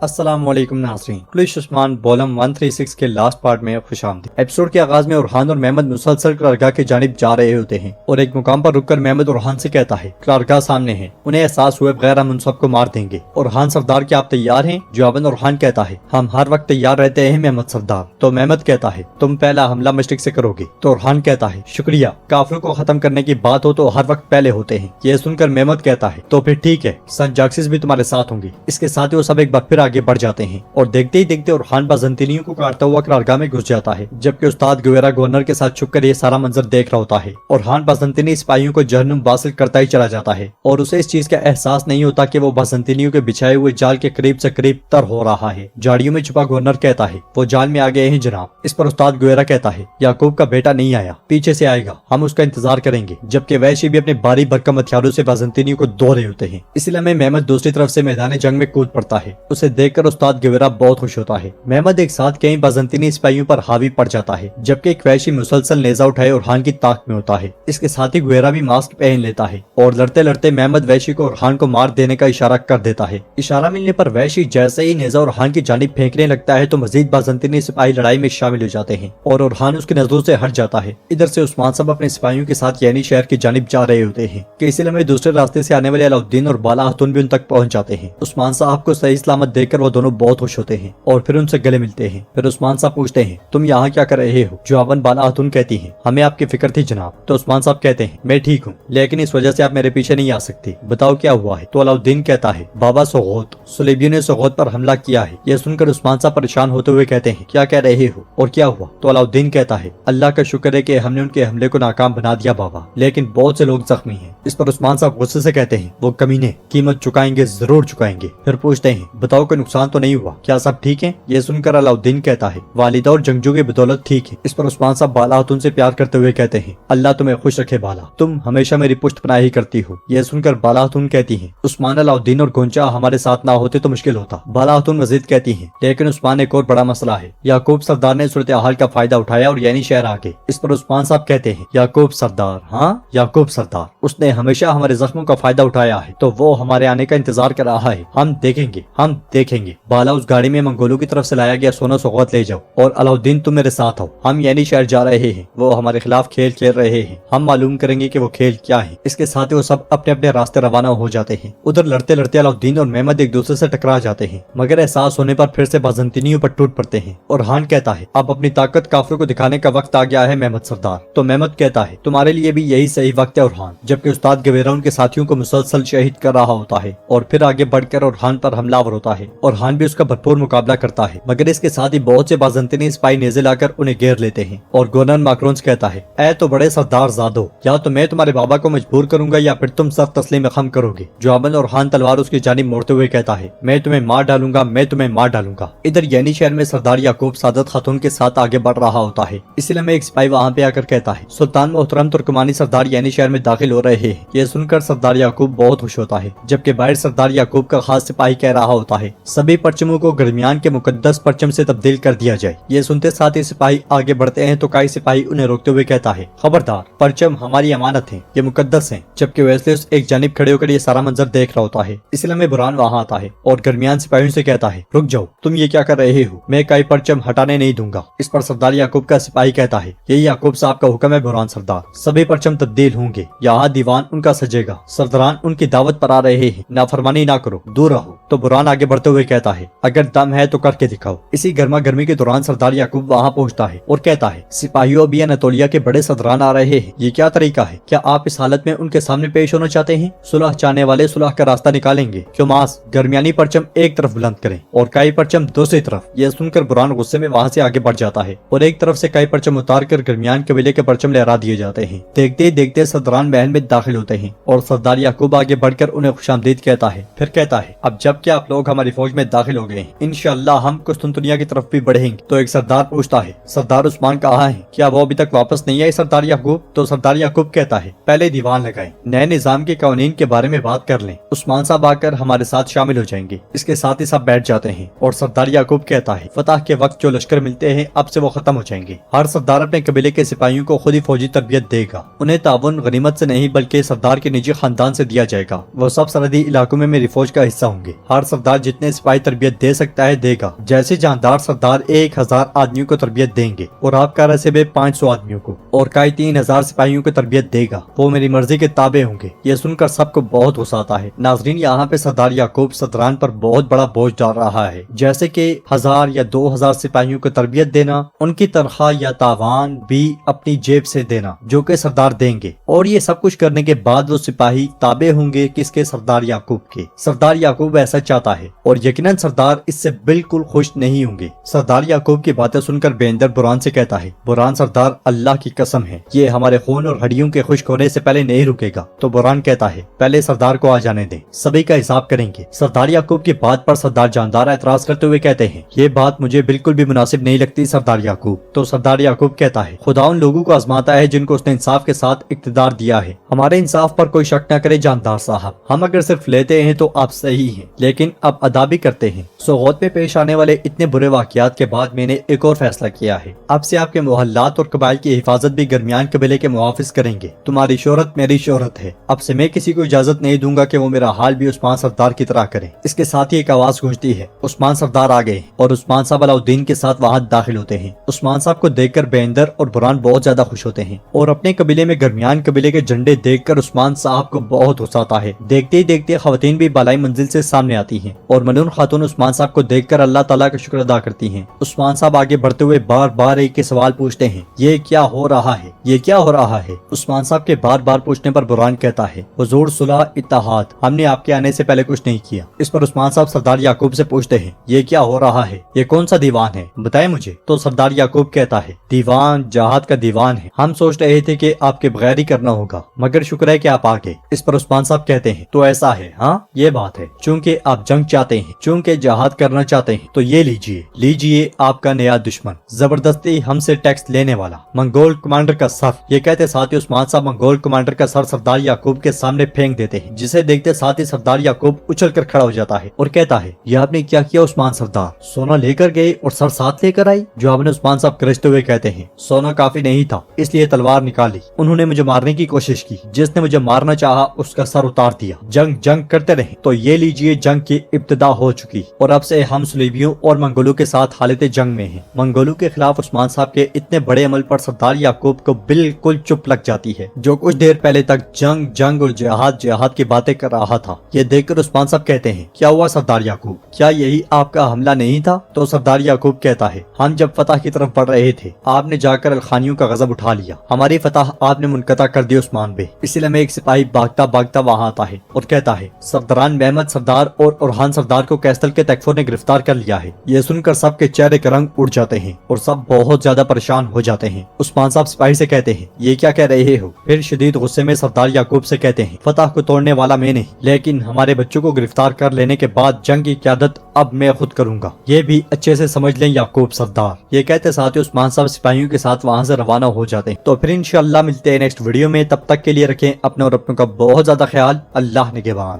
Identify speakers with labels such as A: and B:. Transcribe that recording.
A: अस्सलाम वालेकुम नाज़रीन, पुलिस उस्मान बॉलम 136 के लास्ट पार्ट में खुश आमदीद। एपिसोड के आगाज में उरहान और मेहमद मुसलसल क्लारगा की जानिब जा रहे होते हैं और एक मुकाम पर रुककर मेहमद उरहान से कहता है क्लारगा सामने है, उन्हें एहसास हुए बगैर हम उन सबको मार देंगे। उरहान सरदार क्या आप तैयार हैं? जवाबन उरहान कहता है हम हर वक्त तैयार रहते हैं मेहमद सरदार। तो मेहमद कहता है तुम पहला हमला मशरिक से करोगे? तो उरहान कहता है शुक्रिया, काफिरों को खत्म करने की बात हो तो हर वक्त पहले होते हैं। यह सुनकर मेहमद कहता है तो फिर ठीक है, सन जाक्सिस भी तुम्हारे साथ होंगे। इसके साथ ही वो सब एक बार फिर आगे बढ़ जाते हैं और देखते ही देखते उरहान बाज़ंतीनियों को काटता हुआ क्लारगा में घुस जाता है, जबकि उस्ताद गुवेरा गवर्नर के साथ छुपकर ये सारा मंजर देख रहा होता है। उरहान बाज़ंतीनी सिपाहियों को जहन्नुम वासिल करता ही चला जाता है और उसे इस चीज का एहसास नहीं होता कि वो बाज़ंतीनियों के बिछाए हुए जाल के करीब से करीब तर हो रहा है। झाड़ियों में छुपा गवर्नर कहता है वो जाल में आ गए हैं जनाब। इस पर उस्ताद गुवेरा कहता है याकूब का बेटा नहीं आया, पीछे से आएगा, हम उसका इंतजार करेंगे। जबकि वैशी भी अपने भारी भरकम हथियारों से बाज़ंतीनियों को धो रहे होते हैं। इसी लम्हे मेहमद दूसरी तरफ से मैदान जंग में कूद पड़ता है। उसे देखकर उस्ताद गुवेरा बहुत खुश होता है। मेहमद एक साथ कई बाज़ंतीनी सिपाहियों पर हावी पड़ जाता है, जबकि एक वैशी मुसलसल नेजा उठाए उरहान की ताक में होता है। इसके साथ ही गुवेरा भी मास्क पहन लेता है और लड़ते लड़ते मेहमद वैशी को उरहान को मार देने का इशारा कर देता है। इशारा मिलने पर वैशी जैसे ही नेजा उरहान की जानिब फेंकने लगता है तो मजीद बाज़ंतीनी सिपाही लड़ाई में शामिल हो जाते हैं और उरहान उसकी नजरों से हट जाता है। इधर से उस्मान साहब अपने सिपाहियों के साथ यानी शहर की जानिब जा रहे होते हैं कि इसी लम्हे दूसरे रास्ते से आने वाले अलाउद्दीन और बाला खातून भी उन तक पहुंच जाते हैं। उस्मान साहब को सही सलामत देखकर वो दोनों बहुत खुश होते हैं और फिर उनसे गले मिलते हैं। फिर उस्मान साहब पूछते हैं तुम यहाँ क्या कर रहे हो? जवाबन बाला खातून कहती है हमें आपकी फिक्र थी जनाब। तो उस्मान साहब कहते हैं मैं ठीक हूँ, लेकिन इस वजह से आप मेरे पीछे नहीं आ सकती, बताओ क्या हुआ है? तो अलाउद्दीन कहता है बाबा सोगोत, सुलेबियों ने सोगोत पर हमला किया है। यह सुनकर उस्मान साहब परेशान होते हुए कहते हैं क्या कह रहे हो और क्या हुआ? तो अलाउद्दीन कहता है अल्लाह का शुक्र है कि हमने उनके हमले को नाकाम बना दिया बाबा, लेकिन बहुत से लोग जख्मी हैं। इस पर उस्मान साहब गुस्से से कहते हैं वो कमीने कीमत चुकाएंगे, जरूर चुकाएंगे। फिर पूछते हैं बताओ कोई नुकसान तो नहीं हुआ, क्या सब ठीक है? ये सुनकर अलाउद्दीन कहता है वालिदा और जंगजू की बदौलत ठीक है। इस पर उस्मान साहब बाला खातून से प्यार करते हुए कहते हैं अल्लाह तुम्हें खुश रखे बाला, तुम हमेशा मेरी पुष्ट पनाही करती हो। यह सुनकर बाला खातून कहती है उस्मान, अलाउद्दीन और गोंचा हमारे साथ ना होते तो मुश्किल होता। बाला खातून मजीद कहती है लेकिन उस्मान एक और बड़ा मसला है, याकूब सरदार ने सूरत हाल का फायदा उठाया और यानी शहर आ गए। इस पर उस्मान साहब कहते हैं याकूब सरदार? हाँ याकूब सरदार, उसने हमेशा हमारे जख्मों का फायदा उठाया है, तो वो हमारे आने का इंतजार कर रहा है। हम देखेंगे, हम देखेंगे। बाला उस गाड़ी में मंगोलों की तरफ से लाया गया सोना सौगात ले जाओ और अलाउद्दीन तुम मेरे साथ हो, हम यानी शहर जा रहे हैं। वो हमारे खिलाफ खेल खेल रहे हैं, हम मालूम करेंगे कि वो खेल क्या है। इसके साथ ही वो सब अपने अपने रास्ते रवाना हो जाते हैं। उधर लड़ते लड़ते अलाउद्दीन और मेहमद एक दूसरे से टकरा जाते हैं, मगर एहसास होने पर फिर से बाज़ंतीनियों पर टूट पड़ते हैं। और हान कहता है अब अपनी ताकत काफिरों को दिखाने का वक्त आ गया है मेहमद सरदार। तो मेहमद कहता है तुम्हारे लिए भी यही सही वक्त है उरहान। जबकि उस्ताद गुवेरा उनके साथियों को मुसलसल शहीद कर रहा होता है और फिर आगे बढ़कर उरहान पर हमलावर होता है और हान भी उसका भरपूर मुकाबला करता है, मगर इसके साथ ही बहुत से बाज़ंतीनी सिपाही नेज़े लाकर उन्हें घेर लेते हैं। और गवर्नर माक्रोन्स कहता है ऐ तो बड़े सरदार ज़ादो, या तो मैं तुम्हारे बाबा को मजबूर करूंगा या फिर तुम सर तस्लीम खम करोगे। जवाबन उरहान तलवार उसकी जानिब मोड़ते हुए कहता है मैं तुम्हें मार डालूंगा, मैं तुम्हें मार डालूंगा। इधर यानी शहर में सरदार याकूब सादत खातून के साथ आगे बढ़ रहा होता है। इसलिए में एक सिपाही वहाँ पे आकर कहता है सुल्तान मोहतरम तुर्कमानी सरदार यानी शहर में दाखिल हो रहे हैं। यह सुनकर सरदार याकूब बहुत खुश होता है, जबकि बाहर सरदार याकूब का खास सिपाही कह रहा होता है सभी परचमों को दरमियान के मुकद्दस परचम से तब्दील कर दिया जाए। ये सुनते साथ ही सिपाही आगे बढ़ते हैं तो कई सिपाही उन्हें रोकते हुए कहता है खबरदार, परचम हमारी अमानत है, ये मुकद्दस है। जबकि वेस्लियस एक जानिब खड़े होकर ये सारा मंजर देख रहा होता है। इसलिए में बुरान वहाँ आता है और दरमियान सिपाहियों से कहता है रुक जाओ, तुम ये क्या कर रहे हो, मैं कई परचम हटाने नहीं दूंगा। इस पर सरदार याकूब का सिपाही कहता है यही याकूब साहब का हुक्म है बुरान सरदार, सभी परचम तब्दील होंगे, यहाँ दीवान उनका सजेगा, सरदारान उनकी दावत पर आ रहे हैं, नाफरमानी ना करो, दूर रहो। तो बुरान आगे बढ़ते हुए कहता है अगर दम है तो करके दिखाओ। इसी गर्मा गर्मी के दौरान सरदार याकूब वहाँ पहुँचता है और कहता है सिपाहियों अभी अनातोलिया के बड़े सरदारान आ रहे हैं, ये क्या तरीका है? क्या आप इस हालत में उनके सामने पेश होना चाहते हैं? सुलह चाहने वाले सुलह का रास्ता निकालेंगे, क्यों मास दरमियानी परचम एक तरफ बुलंद करें और कई परचम दूसरी तरफ। यह सुनकर बुरान गुस्से में वहाँ से आगे बढ़ जाता है और एक तरफ से कई परचम उतार कर दरमियान कबीले के परचम लहरा दिए जाते हैं। देखते ही देखते सरदारान महल में दाखिल होते हैं और सरदार याकूब आगे बढ़कर उन्हें खुशामदीद कहता है। फिर कहता है अब जब कि आप लोग हमारी फौज में दाखिल हो गए हैं, इंशाअल्लाह हम कुस्तुनतुनिया की तरफ भी बढ़ेंगे। तो एक सरदार पूछता है सरदार उस्मान कहाँ है, क्या वो अभी तक वापस नहीं आए सरदार याकूब? तो सरदार याकूब कहता है पहले दीवान लगाएं, नए निजाम के कानून के बारे में बात कर लें, उस्मान साहब आकर हमारे साथ शामिल हो जाएंगे। इसके साथ ही सब बैठ जाते हैं और सरदार याकूब कहता है फतह के वक्त जो लश्कर मिलते हैं अब से वो खत्म हो जाएंगे। हर सरदार अपने कबीले के सिपाहियों को खुद ही फौजी तरबियत देगा, उन्हें ताउन गनीमत से नहीं बल्कि सरदार के निजी खानदान से दिया जाएगा। वो सब सरहदी इलाकों में मेरी फौज का हिस्सा होंगे। हर सरदार जितने जितने सिपाही तरबियत दे सकता है देगा। जैसे जानदार सरदार 1000 आदमियों को तरबियत देंगे और आपका रसेबे 500 आदमियों को और काई 3000 सिपाहियों को तरबियत देगा, वो मेरी मर्जी के ताबे होंगे। ये सुनकर सबको बहुत गुस्सा आता है। नाजरीन, यहाँ पे सरदार याकूब सदरान पर बहुत बड़ा बोझ डाल रहा है, जैसे कि 1000 या 2000 सिपाहियों को तरबियत देना, उनकी तनख्वाह या तावान भी अपनी जेब से देना जो कि सरदार देंगे, और ये सब कुछ करने के बाद वो सिपाही ताबे होंगे किसके? सरदार याकूब के। सरदार याकूब ऐसा चाहता है और यकीनन सरदार इससे बिल्कुल खुश नहीं होंगे। सरदार याकूब की बातें सुनकर बेंदर बुरहान से कहता है, बुरहान सरदार, अल्लाह की कसम है ये हमारे खून और हड्डियों के खुश्क होने से पहले नहीं रुकेगा। तो बुरहान कहता है, पहले सरदार को आ जाने दें, सभी का हिसाब करेंगे। सरदार याकूब की बात पर सरदार जानदार एतराज करते हुए कहते हैं, ये बात मुझे बिल्कुल भी मुनासिब नहीं लगती सरदार याकूब। तो सरदार याकूब कहता है, खुदा उन लोगों को आजमाता है जिनको उसने इंसाफ के साथ इक्तदार दिया है। हमारे इंसाफ पर कोई शक न करे जानदार साहब, हम अगर सिर्फ लेते हैं तो आप सही हैं, लेकिन अब अदा भी करते हैं। सोगौत में पेश आने वाले इतने बुरे वाकयात के बाद मैंने एक और फैसला किया है, अब से आपके मोहल्लात और कबाइल की हिफाजत भी दरमियान कबीले के मुहाफिज करेंगे। तुम्हारी शोहरत मेरी शोहरत है, अब से मैं किसी को इजाजत नहीं दूंगा कि वो मेरा हाल भी उस्मान सरदार की तरह करे। इसके साथ ही एक आवाज गूंजती है, उस्मान सरदार आ गए, और उस्मान साहब अलाउद्दीन के साथ वहां दाखिल होते हैं। उस्मान साहब को देखकर बेंदर और बुरहान बहुत ज्यादा खुश होते हैं और अपने कबीले में दरमियान कबीले के झंडे देखकर उस्मान साहब को बहुत गुस्सा आता है। देखते ही देखते खवातीन भी बालाई मंजिल से सामने आती हैं और मलून खातून उस्मान साहब को देखकर अल्लाह ताला का शुक्र अदा करती हैं। उस्मान साहब आगे बढ़ते हुए बार बार एक के सवाल पूछते हैं, ये क्या हो रहा है, ये क्या हो रहा है? उस्मान साहब के बार बार पूछने पर बुरहान कहता है, हुजूर सुलह इत्तेहाद, हमने आपके आने से पहले कुछ नहीं किया। इस पर उस्मान साहब सरदार याकूब से पूछते हैं, ये क्या हो रहा है, ये कौन सा दीवान है, बताए मुझे। तो सरदार याकूब कहता है, दीवान जहाद का दीवान है, हम सोच रहे थे कि आपके बगैर ही करना होगा, मगर शुक्र है कि आप आ गए। इस पर उस्मान साहब कहते हैं, तो ऐसा है, हाँ ये बात है, चूंकि आप जंग चाहते हैं, चूंकि जहाद करना चाहते हैं, तो ये लीजिए आपका नया दुश्मन, जबरदस्ती हमसे टैक्स लेने वाला मंगोल कमांडर का सर। ये कहते साथ ही उस्मान साहब मंगोल कमांडर का सर सरदार याकूब के सामने फेंक देते हैं, जिसे देखते साथ ही सरदार याकूब उछल कर खड़ा हो जाता है और कहता है, ये आपने क्या किया उस्मान सरदार, सोना लेकर गए और सर साथ लेकर आई? जवाब में उस्मान साहब गरजते हुए कहते हैं, सोना काफी नहीं था, इसलिए तलवार निकाली, उन्होंने मुझे मारने की कोशिश की, जिसने मुझे मारना चाहा उसका सर उतार दिया। जंग करते रहे, तो ये लीजिए जंग की इब्तिदा हो चुकी और अब से हम सुलेबियों और मंगोलों के साथ हालत जंग में हैं। मंगोलों के खिलाफ उस्मान साहब के इतने बड़े अमल पर सरदार याकूब को बिल्कुल चुप लग जाती है, जो कुछ देर पहले तक जंग और जिहाद की बातें कर रहा था। ये देखकर उस्मान साहब कहते हैं, क्या हुआ सरदार याकूब, क्या यही आपका हमला नहीं था? तो सरदार याकूब कहता है, हम जब फतह की तरफ बढ़ रहे थे, आपने जाकर अलखानियों का गजब उठा लिया, हमारी फतह आपने मुनक़ता कर दी उस्मान बे। इसलिए में एक सिपाही भागता वहां आता है और कहता है, सरदारान मेहमद सरदार और उरहान सरदार को कैस्टल के तकफों ने गिरफ्तार कर लिया है। ये सुनकर सबके चेहरे के रंग उड़ जाते हैं और सब बहुत ज्यादा परेशान हो जाते हैं। उस्मान साहब सिपाही से कहते हैं, ये क्या कह रहे हो? फिर शदीद गुस्से में सरदार याकूब से कहते हैं, फतह को तोड़ने वाला मैं नहीं, लेकिन हमारे बच्चों को गिरफ्तार कर लेने के बाद जंग की क़यादत अब मैं खुद करूंगा, ये भी अच्छे से समझ लें याकूब सरदार। ये कहते साथ ही उस्मान साहब सिपाहियों के साथ वहाँ से रवाना हो जाते हैं। तो फिर इंशाअल्लाह मिलते हैं नेक्स्ट वीडियो में, तब तक के लिए रखें अपने और अपनों का बहुत ज्यादा ख्याल। अल्लाह निगहबान।